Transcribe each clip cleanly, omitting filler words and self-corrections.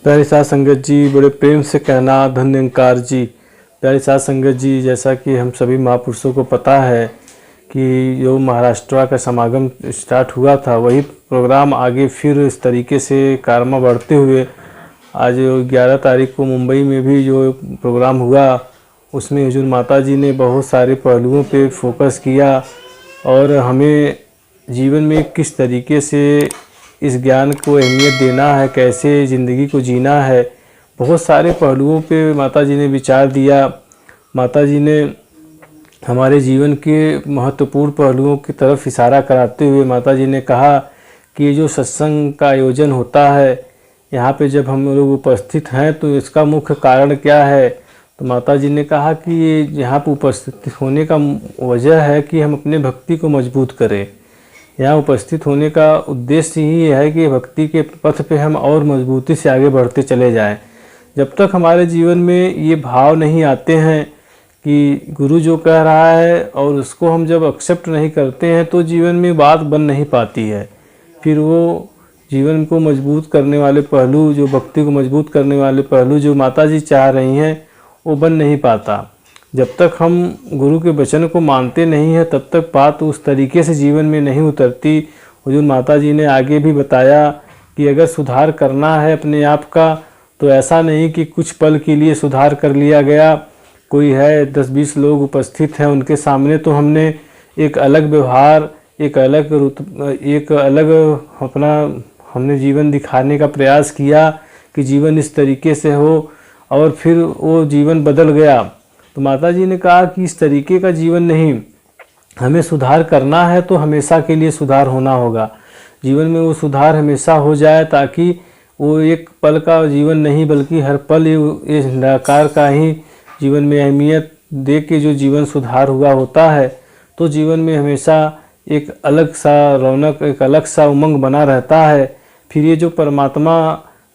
प्यारे साध संगत जी, बड़े प्रेम से कहना धन्य निरंकार जी। प्यारे साध संगत जी, जैसा कि हम सभी महापुरुषों को पता है कि जो महाराष्ट्र का समागम स्टार्ट हुआ था, वही प्रोग्राम आगे फिर इस तरीके से कारवा बढ़ते हुए आज 11 तारीख को मुंबई में भी जो प्रोग्राम हुआ, उसमें हुजूर माता जी ने बहुत सारे पहलुओं पे फोकस किया और हमें जीवन में किस तरीके से इस ज्ञान को अहमियत देना है, कैसे ज़िंदगी को जीना है, बहुत सारे पहलुओं पे माता जी ने विचार दिया। माता जी ने हमारे जीवन के महत्वपूर्ण पहलुओं की तरफ इशारा कराते हुए माता जी ने कहा कि ये जो सत्संग का आयोजन होता है, यहाँ पे जब हम लोग उपस्थित हैं तो इसका मुख्य कारण क्या है। तो माता जी ने कहा कि ये यहाँ पर उपस्थित होने का वजह है कि हम अपने भक्ति को मजबूत करें। यहाँ उपस्थित होने का उद्देश्य ही है कि भक्ति के पथ पे हम और मजबूती से आगे बढ़ते चले जाएं। जब तक हमारे जीवन में ये भाव नहीं आते हैं कि गुरु जो कह रहा है और उसको हम जब एक्सेप्ट नहीं करते हैं तो जीवन में बात बन नहीं पाती है। फिर वो जीवन को मजबूत करने वाले पहलू, जो भक्ति को मजबूत करने वाले पहलू जो माता जी चाह रही हैं, वो बन नहीं पाता। जब तक हम गुरु के वचन को मानते नहीं हैं तब तक बात उस तरीके से जीवन में नहीं उतरती। हुजूर माता जी ने आगे भी बताया कि अगर सुधार करना है अपने आप का तो ऐसा नहीं कि कुछ पल के लिए सुधार कर लिया गया, कोई है 10-20 लोग उपस्थित हैं उनके सामने तो हमने एक अलग व्यवहार, एक अलग अपना हमने जीवन दिखाने का प्रयास किया कि जीवन इस तरीके से हो और फिर वो जीवन बदल गया। तो माता जी ने कहा कि इस तरीके का जीवन नहीं, हमें सुधार करना है तो हमेशा के लिए सुधार होना होगा। जीवन में वो सुधार हमेशा हो जाए ताकि वो एक पल का जीवन नहीं बल्कि हर पल ये निराकार का ही जीवन में अहमियत दे के जो जीवन सुधार हुआ होता है तो जीवन में हमेशा एक अलग सा रौनक, एक अलग सा उमंग बना रहता है। फिर ये जो परमात्मा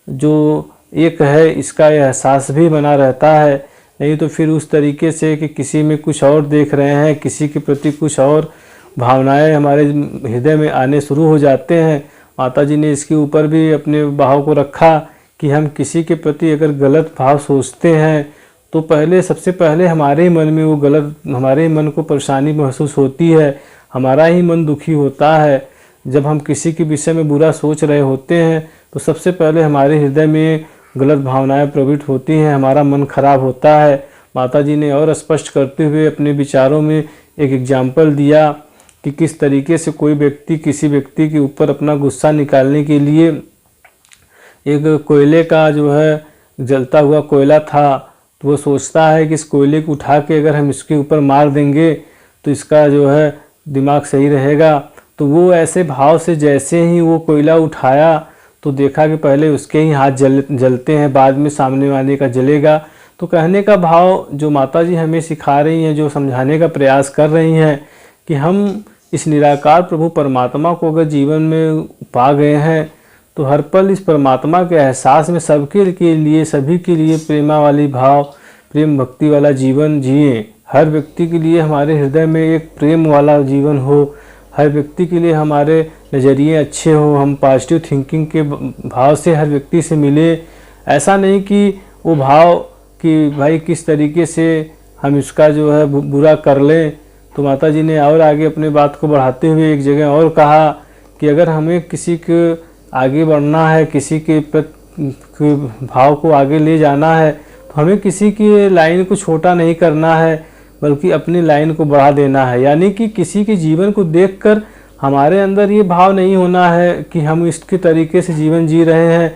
जो एक है इसका एहसास भी बना रहता है। नहीं तो फिर उस तरीके से कि किसी में कुछ और देख रहे हैं, किसी के प्रति कुछ और भावनाएं हमारे हृदय में आने शुरू हो जाते हैं। माता जी ने इसके ऊपर भी अपने भाव को रखा कि हम किसी के प्रति अगर गलत भाव सोचते हैं तो सबसे पहले हमारे ही मन में वो गलत, हमारे ही मन को परेशानी महसूस होती है, हमारा ही मन दुखी होता है। जब हम किसी के विषय में बुरा सोच रहे होते हैं तो सबसे पहले हमारे हृदय में गलत भावनाएं प्रकट होती हैं, हमारा मन खराब होता है। माता जी ने और स्पष्ट करते हुए अपने विचारों में एक एग्जाम्पल दिया कि किस तरीके से कोई व्यक्ति किसी व्यक्ति के ऊपर अपना गुस्सा निकालने के लिए एक कोयले का जो है जलता हुआ कोयला था, तो वो सोचता है कि इस कोयले को उठा के अगर हम इसके ऊपर मार देंगे तो इसका जो है दिमाग सही रहेगा। तो वो ऐसे भाव से जैसे ही वो कोयला उठाया तो देखा कि पहले उसके ही हाथ जलते हैं, बाद में सामने वाले का जलेगा। तो कहने का भाव जो माता जी हमें सिखा रही हैं, जो समझाने का प्रयास कर रही हैं कि हम इस निराकार प्रभु परमात्मा को अगर जीवन में पा गए हैं तो हर पल इस परमात्मा के एहसास में सबके के लिए, सभी के लिए प्रेमा वाली भाव, प्रेम भक्ति वाला जीवन जिए। हर व्यक्ति के लिए हमारे हृदय में एक प्रेम वाला जीवन हो, हर व्यक्ति के लिए हमारे नज़रिए अच्छे हो, हम पॉजिटिव थिंकिंग के भाव से हर व्यक्ति से मिले। ऐसा नहीं कि वो भाव कि भाई किस तरीके से हम इसका जो है बुरा कर लें। तो माता जी ने और आगे अपने बात को बढ़ाते हुए एक जगह और कहा कि अगर हमें किसी के आगे बढ़ना है, किसी के भाव को आगे ले जाना है तो हमें किसी की लाइन को छोटा नहीं करना है बल्कि अपनी लाइन को बढ़ा देना है। यानी कि किसी के जीवन को देखकर हमारे अंदर ये भाव नहीं होना है कि हम इसके तरीके से जीवन जी रहे हैं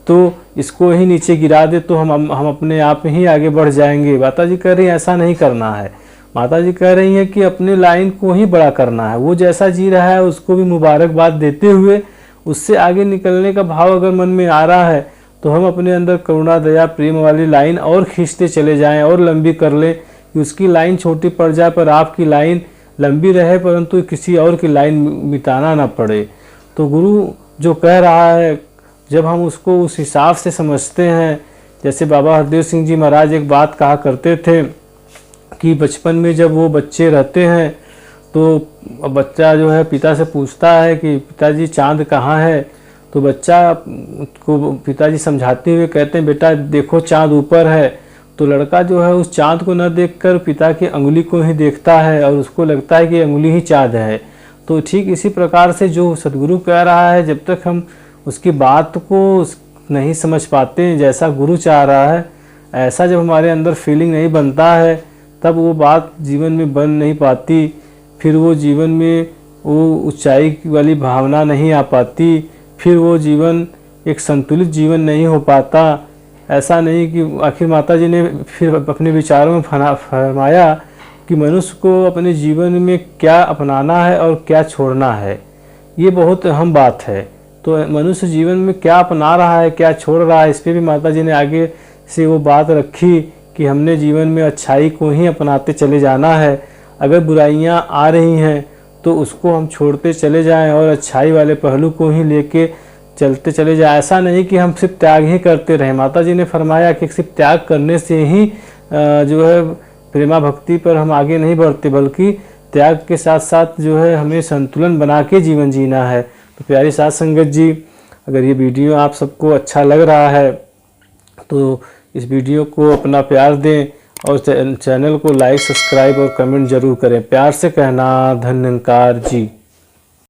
तो इसको ही नीचे गिरा दे तो हम अपने आप ही आगे बढ़ जाएंगे। माता जी कह रही हैं ऐसा नहीं करना है। माता जी कह रही हैं कि अपने लाइन को ही बड़ा करना है। वो जैसा जी रहा है उसको भी मुबारकबाद देते हुए उससे आगे निकलने का भाव अगर मन में आ रहा है तो हम अपने अंदर करुणा, दया, प्रेम वाली लाइन और खींचते चले जाएं और लंबी कर लें कि उसकी लाइन छोटी पड़ जाए पर आपकी लाइन लंबी रहे, परंतु किसी और की लाइन मिटाना ना पड़े। तो गुरु जो कह रहा है जब हम उसको उस हिसाब से समझते हैं, जैसे बाबा हरदेव सिंह जी महाराज एक बात कहा करते थे कि बचपन में जब वो बच्चे रहते हैं तो बच्चा जो है पिता से पूछता है कि पिताजी चाँद कहाँ है, तो बच्चा को पिताजी समझाते हुए कहते हैं बेटा देखो चाँद ऊपर है, तो लड़का जो है उस चाँद को न देखकर पिता की अंगुली को ही देखता है और उसको लगता है कि अंगुली ही चाँद है। तो ठीक इसी प्रकार से जो सद्गुरु कह रहा है, जब तक हम उसकी बात को नहीं समझ पाते जैसा गुरु चाह रहा है, ऐसा जब हमारे अंदर फीलिंग नहीं बनता है, तब वो बात जीवन में बन नहीं पाती, फिर वो जीवन में वो ऊंचाई वाली भावना नहीं आ पाती, फिर वो जीवन एक संतुलित जीवन नहीं हो पाता। ऐसा नहीं कि आखिर माता जी ने फिर अपने विचारों में फरमाया कि मनुष्य को अपने जीवन में क्या अपनाना है और क्या छोड़ना है, ये बहुत अहम बात है। तो मनुष्य जीवन में क्या अपना रहा है, क्या छोड़ रहा है, इस पर भी माता जी ने आगे से वो बात रखी कि हमने जीवन में अच्छाई को ही अपनाते चले जाना है। अगर बुराइयां आ रही हैं तो उसको हम छोड़ते चले जाएं और अच्छाई वाले पहलू को ही लेके चलते चले जाएं। ऐसा नहीं कि हम सिर्फ त्याग ही करते रहें। माता जी ने फरमाया कि सिर्फ त्याग करने से ही जो है प्रेमा भक्ति पर हम आगे नहीं बढ़ते, बल्कि त्याग के साथ साथ जो है हमें संतुलन बना के जीवन जीना है। तो प्यारी साध संगत जी, अगर ये वीडियो आप सबको अच्छा लग रहा है तो इस वीडियो को अपना प्यार दें और चैनल को लाइक, सब्सक्राइब और कमेंट जरूर करें। प्यार से कहना, धन्यकार जी।